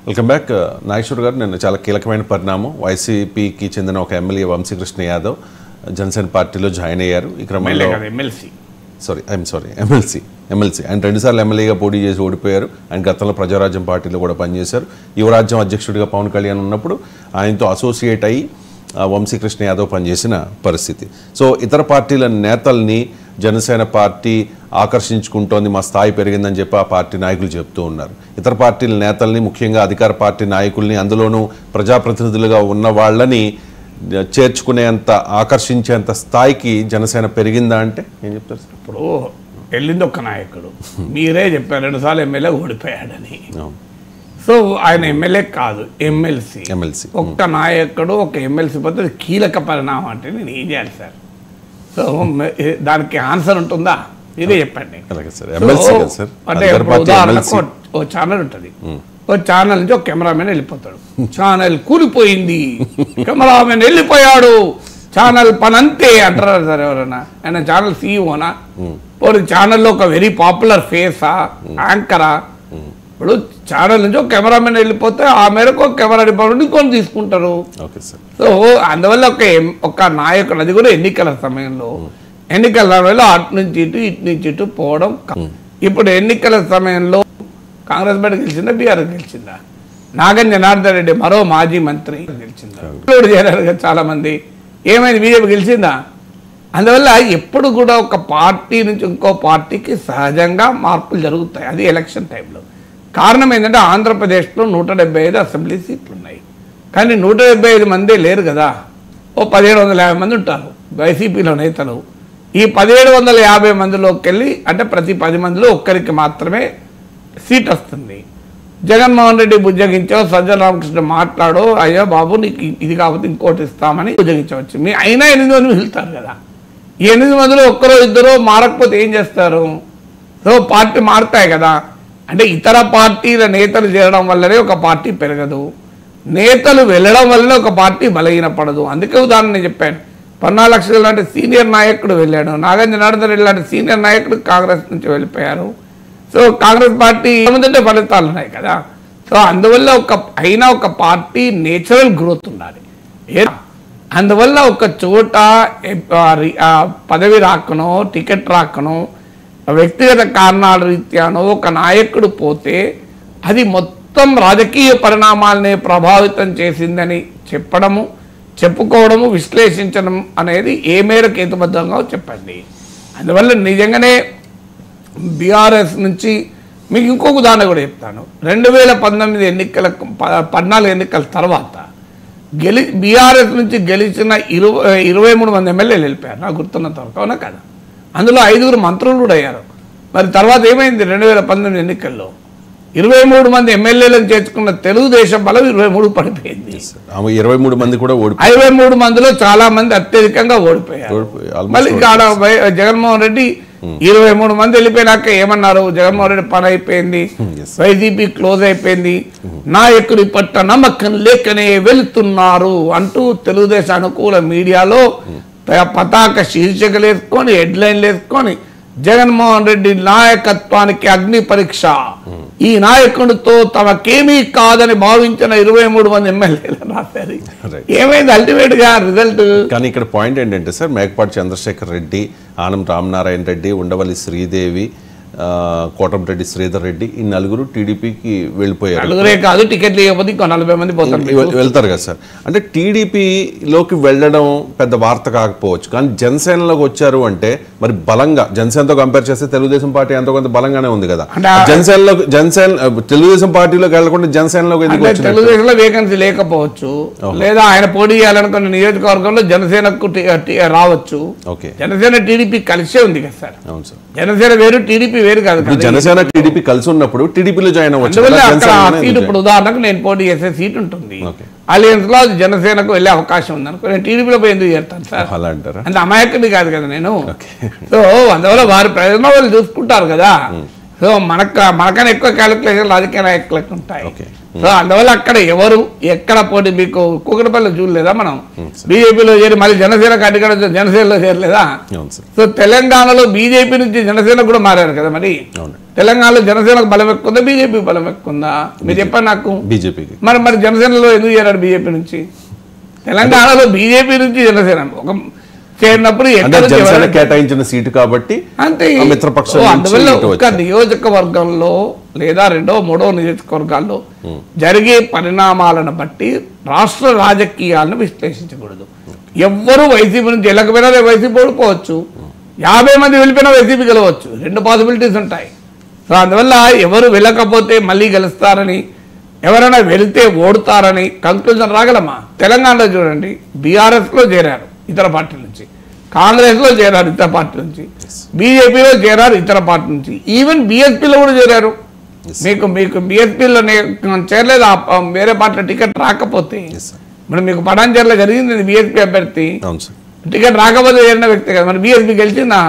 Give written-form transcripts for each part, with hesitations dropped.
Welcome back. Nageshwar గారు, నిన్న చాలా కీలకమైన పరిణామం. వైసీపీకి చెందిన ఒక ఎమ్మెల్యే వంశీకృష్ణ యాదవ్ జనసేన పార్టీలో జాయిన్ అయ్యారు. ఈ క్రమంలో ఎమ్మెల్సీ ఆయన 2 సార్లు ఎమ్మెల్యేగా పోటీ చేసి ఓడిపోయారు. ఆయన గతంలో ప్రజారాజ్యం పార్టీలో కూడా పనిచేశారు. యువరాజ్యం అధ్యక్షుడిగా పవన్ కళ్యాణ్ ఉన్నప్పుడు ఆయనతో అసోసియేట్ అయ్యి వంశీకృష్ణ యాదవ్ పనిచేసిన పరిస్థితి. సో ఇతర పార్టీల నేతల్ని జనసేన పార్టీ ఆకర్షించుకుంటోంది, మా స్థాయి పెరిగిందని చెప్పి ఆ పార్టీ నాయకులు చెప్తూ ఉన్నారు. ఇతర పార్టీల నేతల్ని, ముఖ్యంగా అధికార పార్టీ నాయకుల్ని, అందులోనూ ప్రజాప్రతినిధులుగా ఉన్న వాళ్ళని చేర్చుకునేంత, ఆకర్షించేంత స్థాయికి జనసేన పెరిగిందా అంటే ఏం చెప్తారు సార్? ఇప్పుడు వెళ్ళింది ఒక్క నాయకుడు, మీరే చెప్పారు 2 సార్లు ఎమ్మెల్యే ఓడిపోయాడని. సో ఆయన ఎమ్మెల్యే కాదు, ఎమ్మెల్సీ. ఒక్క నాయకుడు ఒక ఎమ్మెల్సీ పోతే కీలక పరిణామం అంటే నేను ఏం చేయాలి సార్? సో దానికి ఆన్సర్ ఉంటుందా? మీరే చెప్పండి. అంటే ఉదాహరణకు ఓ ఛానల్ ఉంటుంది, ఓ ఛానల్ నుంచి ఒక కెమెరామెన్ వెళ్ళిపోతాడు, ఛానల్ కూలిపోయింది, కెమెరామెన్ వెళ్ళిపోయాడు, ఛానల్ పని అంతే అంటారు సార్ ఎవరైనా? ఆయన ఛానల్ సీఈఓనా? పోనీ ఛానల్లో ఒక వెరీ పాపులర్ ఫేసా, యాంకరా? ఇప్పుడు ఛానల్ నుంచి ఒక కెమెరామెన్ వెళ్ళిపోతే ఆ మేరకు ఒక కెమెరా డిపార్ట్మెంట్ కొని తీసుకుంటారు. సో అందువల్ల ఒక నాయకుడు, అది కూడా ఎన్నికల సమయంలో అటు నుంచి ఇటు, ఇటు నుంచి ఇటు పోవడం. ఇప్పుడు ఎన్నికల సమయంలో కాంగ్రెస్ పార్టీ గెలిచిందా, బీఆర్ఎస్ గెలిచిందా? నాగన్ జనార్దన్ రెడ్డి మరో మాజీ మంత్రి గెలిచిందా? చేరారు కదా చాలా మంది. ఏమైంది? బీజేపీ గెలిచిందా? అందువల్ల ఎప్పుడు కూడా ఒక పార్టీ నుంచి ఇంకో పార్టీకి సహజంగా మార్పులు జరుగుతాయి, అది ఎలక్షన్ టైంలో. కారణం ఏంటంటే ఆంధ్రప్రదేశ్లో 175 అసెంబ్లీ సీట్లు ఉన్నాయి, కానీ 175 మందే లేరు కదా. ఓ 1750 మంది ఉంటారు వైసీపీలో నేతలు. ఈ 1750 మందిలోకి వెళ్ళి అంటే ప్రతి 10 మందిలో ఒక్కరికి మాత్రమే సీట్ వస్తుంది. జగన్మోహన్ రెడ్డి బుజ్జగించో, సజ్జల రామకృష్ణ మాట్లాడో, అయ్యో బాబు నీకు ఇది కాకపోతే ఇంకోటి ఇస్తామని బుజ్జగించవచ్చు. మీ అయినా 8 మంది వెళ్తారు కదా. ఈ 8 మందిలో ఒక్కరో ఇద్దరో మారకపోతే ఏం చేస్తారు? సో పార్టీ మారుతాయి కదా. అంటే ఇతర పార్టీల నేతలు చేరడం వల్లనే ఒక పార్టీ పెరగదు, నేతలు వెళ్ళడం వల్లనే ఒక పార్టీ బలహీనపడదు. అందుకే ఉదాహరణ నేను చెప్పాను, 14 లక్షల లాంటి సీనియర్ నాయకుడు వెళ్ళాడు, నాగన్ జనార్దన్ రెడ్డి లాంటి సీనియర్ నాయకుడు కాంగ్రెస్ నుంచి వెళ్ళిపోయారు. సో కాంగ్రెస్ పార్టీ ఏముందంటే ఫలితాలు ఉన్నాయి కదా. సో అందువల్ల ఒక పార్టీ నేచురల్ గ్రోత్ ఉండాలి. అందువల్ల ఒక చోట పదవి రాకనో, టికెట్ రాకనో, వ్యక్తిగత కారణాల రీత్యానో ఒక నాయకుడు పోతే అది మొత్తం రాజకీయ పరిణామాలనే ప్రభావితం చేసిందని చెప్పుకోవడము, విశ్లేషించడం అనేది ఏ మేరకు హేతుబద్ధంగా చెప్పండి. అందువల్ల నిజంగానే బీఆర్ఎస్ నుంచి మీకు ఇంకొక ఉదాహరణ కూడా చెప్తాను. 2019 14 ఎన్నికల తర్వాత బీఆర్ఎస్ నుంచి గెలిచిన 23 మంది ఎమ్మెల్యేలు వెళ్ళిపోయారు నాకు గుర్తున్నంత వరకు, అవునా కదా? అందులో 5 మంత్రులు కూడా అయ్యారు. మరి తర్వాత ఏమైంది? 2019 ఎన్నికల్లో 23 మంది ఎమ్మెల్యేలను చేర్చుకున్న తెలుగుదేశం బలం 23 పడిపోయింది. 23 మంది కూడా 23 మందిలో చాలా మంది అత్యధికంగా ఓడిపోయారు. మళ్ళీ జగన్మోహన్ రెడ్డి 23 మంది వెళ్ళిపోయినాక ఏమన్నారు? జగన్మోహన్ రెడ్డి పని అయిపోయింది, వైసీపీ క్లోజ్ అయిపోయింది, నాయకుడి పట్ల నమ్మకం లేకనే వెళుతున్నారు అంటూ తెలుగుదేశం అనుకూల మీడియాలో పతాక శీర్షికలు వేసుకొని, హెడ్లైన్లు వేసుకొని జగన్మోహన్ రెడ్డి నాయకత్వానికి అగ్ని పరీక్ష, ఈ నాయకుడితో తమకేమీ కాదని భావించిన 23 మంది ఎమ్మెల్యేలు రాశారు. ఏమైంది అల్టిమేట్ గా రిజల్ట్? కానీ ఇక్కడ పాయింట్ ఏంటంటే సార్, మేకపాటి చంద్రశేఖర్ రెడ్డి, ఆనం రామనారాయణ రెడ్డి, ఉండవల్లి శ్రీదేవి, కోటంరెడ్డి శ్రీధర్ రెడ్డి, ఈ 4 టీడీపీకి వెళ్ళిపోయారు. 4 కాదు, టికెట్లు ఇవ్వకపోతే ఇంకో 40 మంది వెళ్తారు కదా సార్. అంటే టీడీపీలోకి వెళ్ళడం పెద్ద వార్త కాకపోవచ్చు, కానీ జనసేనలోకి వచ్చారు అంటే మరి బలంగా, జనసేనతో కంపేర్ చేస్తే తెలుగుదేశం పార్టీ ఎంతో కొంత బలంగానే ఉంది కదా. తెలుగుదేశం పార్టీలోకి వెళ్ళకుండా జనసేనలోకి తెలుగుదేశంలో వేకెన్సీ లేకపోవచ్చు, లేదా ఆయన పోటీ చేయాలనుకున్న నియోజకవర్గంలో జనసేనకు రావచ్చు. జనసేన టీడీపీ కలిసే ఉంది కదా సార్. అవును సార్, జనసేన వేరు, టీడీపీ వేరు కాదు. జనసేన టీడీపీ కలిసి ఉన్నప్పుడు టీడీపీలో జాయిన్ అవ్వచ్చు. ఇప్పుడు ఉదాహరణకు నేను పోటీ చేసే సీట్ ఉంటుంది, అలయన్స్ లో జనసేనకు వెళ్ళే అవకాశం ఉంది అనుకో, నేను టీడీపీలో పోయి ఎందుకు చేస్తాను సార్? అలా అంటారా? అంటే అమాయకుడి కాదు కదా నేను. సో అందువల్ల వారి ప్రయోజనం వాళ్ళు చూసుకుంటారు కదా. సో మనకన్నా ఎక్కువ క్యాలిక్యులేషన్ రాజకీయ నాయకులకు ఉంటాయి. ఓకే. సో అందువల్ల అక్కడ ఎవరు ఎక్కడ పోటీ మీకు కూకటపల్లి చూడలేదా మనం బీజేపీలో చేరి మళ్ళీ జనసేనకు అడ్డుకడ జనసేనలో చేరలేదా? అవును సార్. సో తెలంగాణలో బీజేపీ నుంచి జనసేన కూడా మారారు కదా. మరి అవును. తెలంగాణలో జనసేనకు బలం ఎక్కువ బీజేపీ బలం ఎక్కువ మీరు చెప్పండి నాకు. బీజేపీకి మరి జనసేనలో ఎందుకు చేరాడు బీజేపీ నుంచి? తెలంగాణలో బీజేపీ నుంచి జనసేన ఒక చేరినప్పుడు జనసేన కేటాయించిన సీటు కాబట్టి అంతే. మిత్రపక్షం అందువల్ల ఒక నియోజకవర్గంలో లేదా రెండో మూడో నియోజకవర్గాల్లో జరిగే పరిణామాలను బట్టి రాష్ట్ర రాజకీయాలను విశ్లేషించకూడదు. ఎవ్వరూ వైసీపీ నుంచి వెళ్ళకపోయినా వైసీపీ ఓడిపోవచ్చు, 50 మంది వెళ్ళిపోయినా వైసీపీ గెలవచ్చు, 2 పాసిబిలిటీస్ ఉంటాయి. సో అందువల్ల ఎవరు వెళ్ళకపోతే మళ్ళీ గెలుస్తారని, ఎవరైనా వెళితే ఓడుతారని కంక్లూజన్ రాగలమా? తెలంగాణలో చూడండి, బీఆర్ఎస్లో చేరారు ఇతర పార్టీల నుంచి, కాంగ్రెస్లో చేరారు ఇతర పార్టీ నుంచి, బీజేపీలో చేరారు ఇతర పార్టీ నుంచి, ఈవెన్ బీఎస్పీలో కూడా చేరారు. మీకు బీఎస్పీలో చేరలేదు, వేరే పార్టీలో టికెట్ రాకపోతే. మరి మీకు పటాన్చేరులో జరిగింది బీఎస్పీ అభ్యర్థి టికెట్ రాకపోతే చేరిన వ్యక్తి కదా, మరి బీఎస్పీ గెలిచిందా?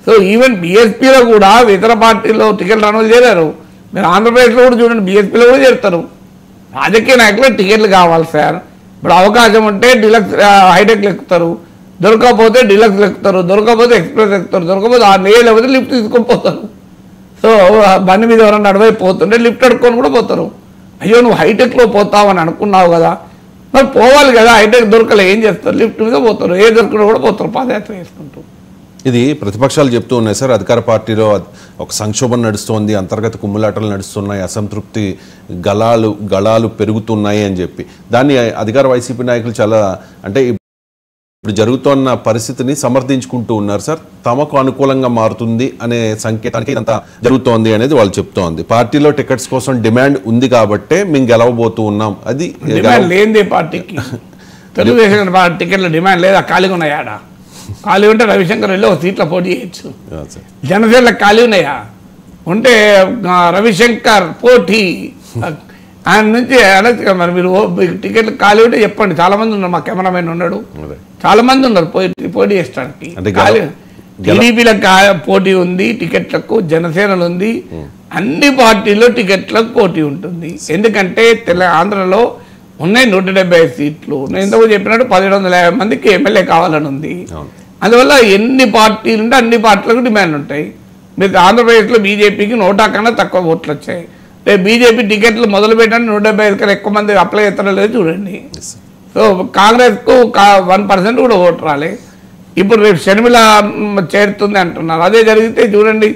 సో ఈవెన్ బీఎస్పీలో కూడా ఇతర పార్టీలో టికెట్ రాని చేరారు. మీరు ఆంధ్రప్రదేశ్లో కూడా చూడండి, బీఎస్పీలో కూడా చేరుతారు. రాజకీయ నాయకులు టికెట్లు కావాలి సార్. ఇప్పుడు అవకాశం ఉంటే డిలక్స్ హైటెక్లు ఎక్కుతారు, దొరకకపోతే డిలక్స్ ఎక్కుతారు, దొరకకపోతే ఎక్స్ప్రెస్ ఎక్కుతారు, దొరకకపోతే లేకపోతే లిఫ్ట్ తీసుకొని పోతారు. సో బండి మీద ఎవరన్నా అడవైపు పోతుంటే లిఫ్ట్ అడుక్కొని కూడా పోతారు. అయ్యో నువ్వు హైటెక్లో పోతావు అని అనుకున్నావు కదా, మరి పోవాలి కదా. హైటెక్ దొరకలే ఏం చేస్తారు? లిఫ్ట్ మీద పోతారు, ఏ దొరకడం కూడా పోతారు పాదయాత్ర వేసుకుంటూ. ఇది ప్రతిపక్షాలు చెప్తూ ఉన్నాయి సార్, అధికార పార్టీలో ఒక సంక్షోభం నడుస్తోంది, అంతర్గత కుమ్ములాటలు నడుస్తున్నాయి, అసంతృప్తి గళాలు పెరుగుతున్నాయి అని చెప్పి. దాన్ని అధికార వైసీపీ నాయకులు చాలా అంటే ఇప్పుడు జరుగుతున్న పరిస్థితిని సమర్థించుకుంటూ ఉన్నారు సార్. తమకు అనుకూలంగా మారుతుంది అనే సంకేతానికి ఇదంతా జరుగుతోంది అనేది వాళ్ళు చెప్తోంది. పార్టీలో టికెట్స్ కోసం డిమాండ్ ఉంది కాబట్టే మేము గెలవబోతూ ఉన్నాం. అది లేనిదే పార్టీకి తెలుగుదేశం టికెట్ల డిమాండ్ లేదా? ఖాళీగా ఉన్నాయాడా? ఖాళీ ఉంటే రవిశంకర్ వెళ్ళి ఒక సీట్లో పోటీ చేయొచ్చు. జనసేనలో ఖాళీ ఉన్నాయా? ఉంటే రవిశంకర్ పోటీ ఆయన నుంచి అనొచ్చు. మరి మీరు టికెట్లు ఖాళీ ఉంటే చెప్పండి. చాలా మంది ఉన్నారు, మా కెమెరామెన్ ఉన్నాడు, చాలా మంది ఉన్నారు పోటీ చేసడానికి. టీడీపీలో పోటీ ఉంది టికెట్లకు, జనసేనలు ఉంది, అన్ని పార్టీల్లో టికెట్లకు పోటీ ఉంటుంది. ఎందుకంటే ఆంధ్రలో ఉన్నాయి 175 సీట్లు. నేను ఇంతకు చెప్పినట్టు 1750 మందికి ఎమ్మెల్యే కావాలని ఉంది. అందువల్ల ఎన్ని పార్టీలు ఉంటే అన్ని పార్టీలకు డిమాండ్ ఉంటాయి. మీరు ఆంధ్రప్రదేశ్లో బీజేపీకి 100 కన్నా తక్కువ ఓట్లు వచ్చాయి. రేపు బీజేపీ టికెట్లు మొదలు పెట్టండి, 175 కన్నా ఎక్కువ మంది అప్లై చేస్తారో లేదో చూడండి. సో కాంగ్రెస్కు 1% కూడా ఓటు రాలే. ఇప్పుడు రేపు షర్మిల చేరుతుంది అంటున్నారు. అదే జరిగితే చూడండి,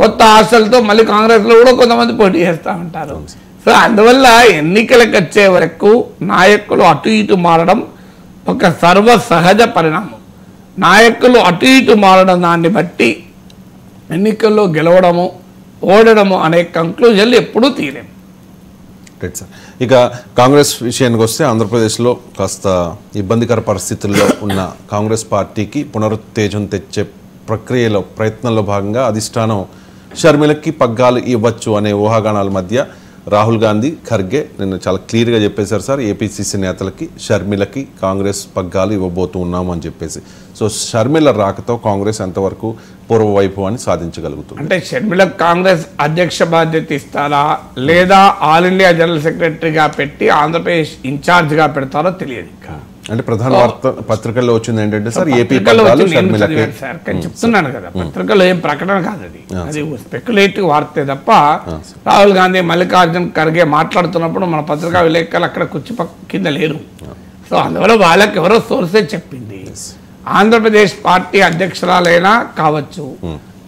కొత్త ఆశలతో మళ్ళీ కాంగ్రెస్లో కూడా కొంతమంది పోటీ చేస్తూ ఉంటారు. సో అందువల్ల ఎన్నికలకు వచ్చే వరకు నాయకులు అటు ఇటు మారడం ఒక సర్వసహజ పరిణామం. నాయకులు అటు ఇటు మారడం దాన్ని బట్టి ఎన్నికల్లో గెలవడము ఓడడము అనే కంక్లూజన్లు ఎప్పుడూ తీయలేము. Right sir. ఇక కాంగ్రెస్ విషయానికి వస్తే ఆంధ్రప్రదేశ్లో కాస్త ఇబ్బందికర పరిస్థితుల్లో ఉన్న కాంగ్రెస్ పార్టీకి పునరుత్తేజం తెచ్చే ప్రయత్నంలో భాగంగా అధిష్టానం షర్మిలకి పగ్గాలు ఇవ్వచ్చు అనే ఊహాగానాల మధ్య రాహుల్ గాంధీ, ఖర్గే నిన్న చాలా క్లియర్గా చెప్పేశారు సార్, ఏపీసీసీ నేతలకి షర్మిలకి కాంగ్రెస్ పగ్గాలు ఇవ్వబోతూ ఉన్నాము అని చెప్పేసి. సో షర్మిల రాకతో కాంగ్రెస్ ఎంతవరకు పూర్వ వైభవాన్ని సాధించగలుగుతుంది? అంటే షర్మిల కాంగ్రెస్ అధ్యక్ష బాధ్యత ఇస్తారా లేదా ఆల్ ఇండియా జనరల్ సెక్రటరీగా పెట్టి ఆంధ్రప్రదేశ్ ఇన్ఛార్జ్గా పెడతారో తెలియదు. ఇంకా అంటే ప్రధాన వార్త పత్రికల్లో వచ్చింది ఏంటంటే సార్, ఏపీ చెప్తున్నాను కదా, పత్రికలో ఏం ప్రకటన కాదు, అది స్పెక్యులేటివ్ వార్తే తప్ప. రాహుల్ గాంధీ, మల్లికార్జున్ ఖర్గే మాట్లాడుతున్నప్పుడు మన పత్రికా విలేకరులు అక్కడ కింద లేరు. సో అందువల్ల వాళ్ళకి ఎవరో సోర్సే చెప్పింది. ఆంధ్రప్రదేశ్ పార్టీ అధ్యక్షురాలైనా కావచ్చు,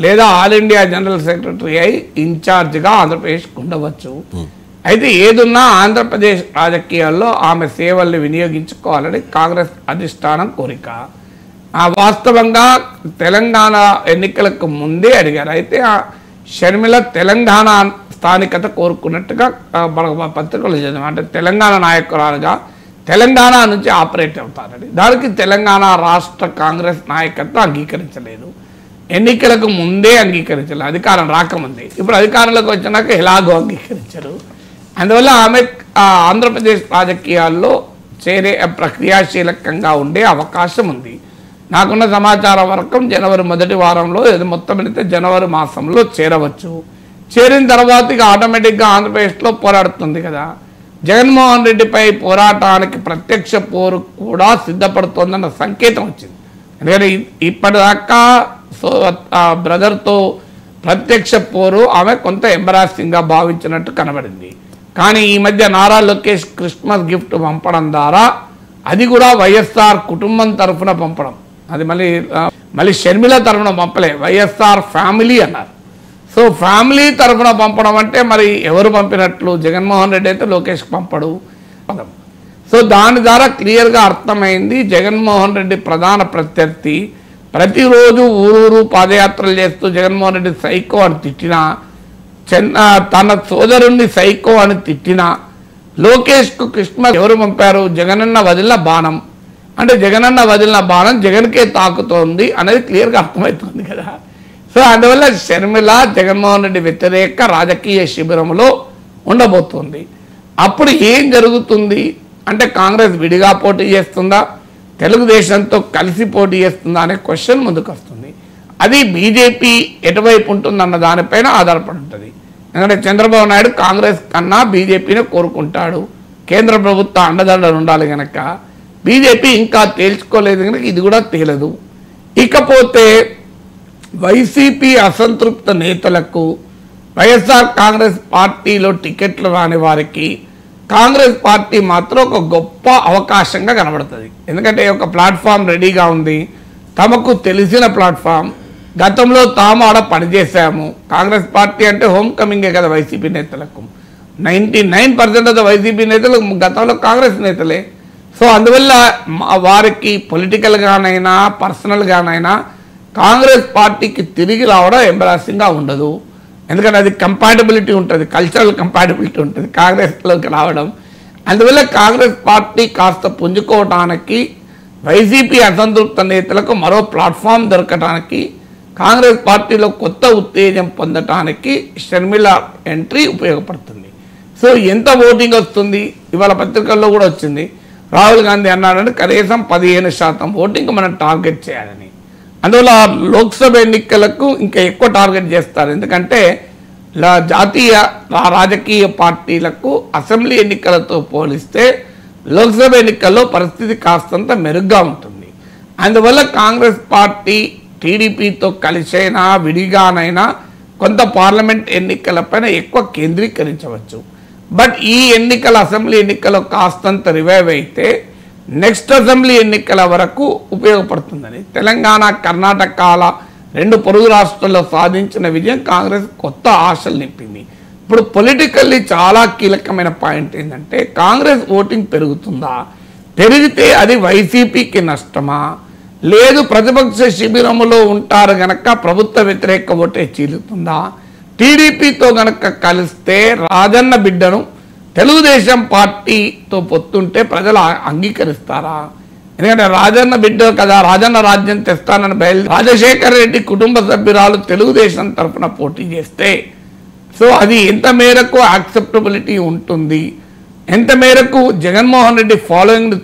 లేదా ఆల్ ఇండియా జనరల్ సెక్రటరీ అయి ఇన్ఛార్జ్గా ఆంధ్రప్రదేశ్ ఉండవచ్చు. అయితే ఏదున్నా ఆంధ్రప్రదేశ్ రాజకీయాల్లో ఆమె సేవల్ని వినియోగించుకోవాలని కాంగ్రెస్ అధిష్టానం కోరిక. వాస్తవంగా తెలంగాణ ఎన్నికలకు ముందే అడిగారు. అయితే షర్మిల తెలంగాణ స్థానికత కోరుకున్నట్టుగా పత్రికలు చదివాం. అంటే తెలంగాణ నాయకురాలుగా తెలంగాణ నుంచి ఆపరేట్ అవుతారని. దానికి తెలంగాణ రాష్ట్ర కాంగ్రెస్ నాయకత్వం అంగీకరించలేదు. ఎన్నికలకు ముందే అంగీకరించలేదు, అధికారం రాకముందే. ఇప్పుడు అధికారంలోకి వచ్చినాక ఎలాగో అంగీకరించరు. అందువల్ల ఆమె ఆంధ్రప్రదేశ్ రాజకీయాల్లో చేరే క్రియాశీలకంగా ఉండే అవకాశం ఉంది. నాకున్న సమాచారం వరకు జనవరి మొదటి వారంలో, మొత్తం అయితే జనవరి మాసంలో చేరవచ్చు. చేరిన తర్వాత ఇక ఆటోమేటిక్గా ఆంధ్రప్రదేశ్లో పోరాడుతుంది కదా. జగన్మోహన్ రెడ్డిపై పోరాటానికి ప్రత్యక్ష పోరు కూడా సిద్ధపడుతోందన్న సంకేతం వచ్చింది. ఎందుకంటే ఇప్పటిదాకా బ్రదర్తో ప్రత్యక్ష పోరు ఆమె కొంత ఎంబరాసింగ్గా భావించినట్టు కనబడింది. కానీ ఈ మధ్య నారా లోకేష్ క్రిస్మస్ గిఫ్ట్ పంపడం ద్వారా, అది కూడా వైఎస్ఆర్ కుటుంబం తరఫున పంపడం, అది మళ్ళీ షర్మిల తరఫున పంపలే, వైఎస్ఆర్ ఫ్యామిలీ అన్నారు. సో ఫ్యామిలీ తరఫున పంపడం అంటే మరి ఎవరు పంపినట్లు? జగన్మోహన్ రెడ్డి అయితే లోకేష్కి పంపడు. సో దాని ద్వారా క్లియర్గా అర్థమైంది, జగన్మోహన్ రెడ్డి ప్రధాన ప్రత్యర్థి ప్రతిరోజు ఊరూరు పాదయాత్రలు చేస్తూ జగన్మోహన్ రెడ్డి సైకో అని తిట్టినా, తన సోదరుణ్ణి సైకో అని తిట్టినా, లోకేష్కు క్రిస్మస్ ఎవరు పంపారు? జగనన్న వదిలిన బాణం. అంటే జగనన్న వదిలిన బాణం జగన్కే తాకుతోంది అనేది క్లియర్గా అర్థమవుతుంది కదా. సో అందువల్ల షర్మిల జగన్మోహన్ రెడ్డి వ్యతిరేక రాజకీయ శిబిరంలో ఉండబోతుంది. అప్పుడు ఏం జరుగుతుంది అంటే, కాంగ్రెస్ విడిగా పోటీ చేస్తుందా, తెలుగుదేశంతో కలిసి పోటీ చేస్తుందా అనే క్వశ్చన్ ముందుకు వస్తుంది. అది బీజేపీ ఎటువైపు ఉంటుందన్న దానిపైన ఆధారపడి ఉంటుంది. ఎందుకంటే చంద్రబాబు నాయుడు కాంగ్రెస్ కన్నా బీజేపీని కోరుకుంటాడు. కేంద్ర ప్రభుత్వ అండదండలు ఉండాలి కనుక బీజేపీ ఇంకా తేల్చుకోలేదు కనుక ఇది కూడా తేలదు. ఇకపోతే వైసీపీ అసంతృప్త నేతలకు, వైఎస్ఆర్ కాంగ్రెస్ పార్టీలో టికెట్లు రాని వారికి కాంగ్రెస్ పార్టీ మాత్రం ఒక గొప్ప అవకాశంగా కనబడుతుంది. ఎందుకంటే ఒక ప్లాట్ఫామ్ రెడీగా ఉంది, తమకు తెలిసిన ప్లాట్ఫామ్, గతంలో తాము ఆడ పనిచేశాము. కాంగ్రెస్ పార్టీ అంటే హోమ్ కమింగే కదా వైసీపీ నేతలకు. 99% ఆఫ్ ద వైసీపీ నేతలు గతంలో కాంగ్రెస్ నేతలే. సో అందువల్ల వారికి పొలిటికల్గానైనా పర్సనల్గానైనా కాంగ్రెస్ పార్టీకి తిరిగి రావడం ఎంబరాసింగ్గా ఉండదు. ఎందుకంటే అది కంపాటబిలిటీ ఉంటుంది, కల్చరల్ కంపాటబిలిటీ ఉంటుంది కాంగ్రెస్లోకి రావడం. అందువల్ల కాంగ్రెస్ పార్టీ కాస్త పుంజుకోవటానికి, వైసీపీ అసంతృప్త నేతలకు మరో ప్లాట్ఫామ్ దొరకటానికి, కాంగ్రెస్ పార్టీలో కొత్త ఉత్తేజం పొందటానికి షర్మిల ఎంట్రీ ఉపయోగపడుతుంది. సో ఎంత ఓటింగ్ వస్తుంది? ఇవాళ పత్రికల్లో కూడా వచ్చింది, రాహుల్ గాంధీ అన్నాడంటే కనీసం 15% ఓటింగ్ మనం టార్గెట్ చేయాలని. అందువల్ల లోక్సభ ఎన్నికలకు ఇంకా ఎక్కువ టార్గెట్ చేస్తారు. ఎందుకంటే జాతీయ రాజకీయ పార్టీలకు అసెంబ్లీ ఎన్నికలతో పోలిస్తే లోక్సభ ఎన్నికల్లో పరిస్థితి కాస్తంత మెరుగ్గా ఉంటుంది. అందువల్ల కాంగ్రెస్ పార్టీ టీడీపీతో కలిసైనా విడిగానైనా కొంత పార్లమెంట్ ఎన్నికలపైన ఎక్కువ కేంద్రీకరించవచ్చు. బట్ ఈ ఎన్నికల అసెంబ్లీ ఎన్నికల్లో కాస్తంత రివైవ్ అయితే నెక్స్ట్ అసెంబ్లీ ఎన్నికల వరకు ఉపయోగపడుతుందని, తెలంగాణ కర్ణాటకల 2 పొరుగు రాష్ట్రాల్లో సాధించిన విజయం కాంగ్రెస్ కొత్త ఆశలు నింపింది. ఇప్పుడు పొలిటికల్లీ చాలా కీలకమైన పాయింట్ ఏంటంటే, కాంగ్రెస్ ఓటింగ్ పెరుగుతుందా, పెరిగితే అది వైసీపీకి నష్టమా, లేదు ప్రతిపక్ష శిబిరంలో ఉంటారు గనక ప్రభుత్వ వ్యతిరేక ఓటే చీలుతుందా, టీడీపీతో గనక కలిస్తే రాజన్న బిడ్డను తెలుగుదేశం పార్టీతో పొత్తుంటే ప్రజలు అంగీకరిస్తారా? ఎందుకంటే రాజన్న బిడ్డ కదా, రాజన్న రాజ్యం తెస్తానని రాజశేఖర రెడ్డి కుటుంబ సభ్యురాలు తెలుగుదేశం తరఫున పోటీ చేస్తే సో అది ఎంత మేరకు యాక్సెప్టబిలిటీ ఉంటుంది, ఎంత మేరకు జగన్మోహన్ రెడ్డి ఫాలోయింగ్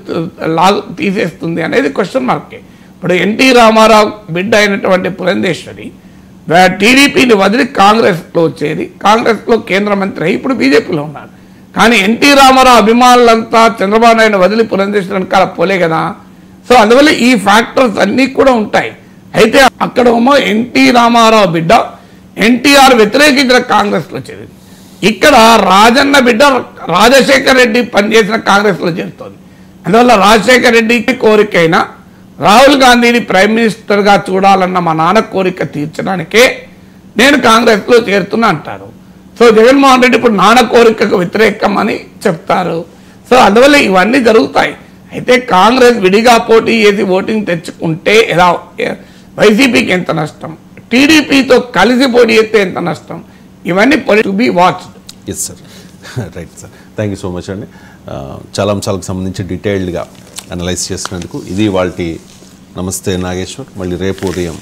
తీసేస్తుంది అనేది క్వశ్చన్ మార్కే. ఇప్పుడు ఎన్టీ రామారావు బిడ్డ అయినటువంటి పురంధేశ్వరి టీడీపీని వదిలి కాంగ్రెస్లో చేరి కాంగ్రెస్లో కేంద్ర మంత్రి అయ్యి ఇప్పుడు బీజేపీలో ఉన్నారు. కానీ ఎన్టీ రామారావు అభిమానులంతా చంద్రబాబు నాయుడు వదిలి పురంధేశ్వరి వెనకాల పోలే కదా. సో అందువల్ల ఈ ఫ్యాక్టర్స్ అన్నీ కూడా ఉంటాయి. అయితే అక్కడ ఏమో ఎన్టీ రామారావు బిడ్డ ఎన్టీఆర్ వ్యతిరేకించిన కాంగ్రెస్లో చేరింది, ఇక్కడ రాజన్న బిడ్డ రాజశేఖర రెడ్డి పనిచేసిన కాంగ్రెస్లో చేరుతోంది. అందువల్ల రాజశేఖర రెడ్డికి కోరికైనా రాహుల్ గాంధీని ప్రైమ్ మినిస్టర్గా చూడాలన్న మా నాన్న కోరిక తీర్చడానికే నేను కాంగ్రెస్లో చేరుతున్నా అంటారు. సో జగన్మోహన్ రెడ్డి ఇప్పుడు నాన్న కోరికకు వ్యతిరేకం అని చెప్తారు. సో అందువల్ల ఇవన్నీ జరుగుతాయి. అయితే కాంగ్రెస్ విడిగా పోటీ చేసి ఓటింగ్ తెచ్చుకుంటే ఎలా, వైసీపీకి ఎంత నష్టం, టీడీపీతో కలిసి పోటీ చేస్తే ఎంత నష్టం, ఇవన్నీ to be watched. Yes sir, right sir, thank you so much అండి. చాలా అంశాలకు సంబంధించి డీటెయిల్డ్గా అనలైజ్ చేసినందుకు. ఇది వాళ్ళ నమస్తే నాగేశ్వర్. మళ్ళీ రేపు ఉదయం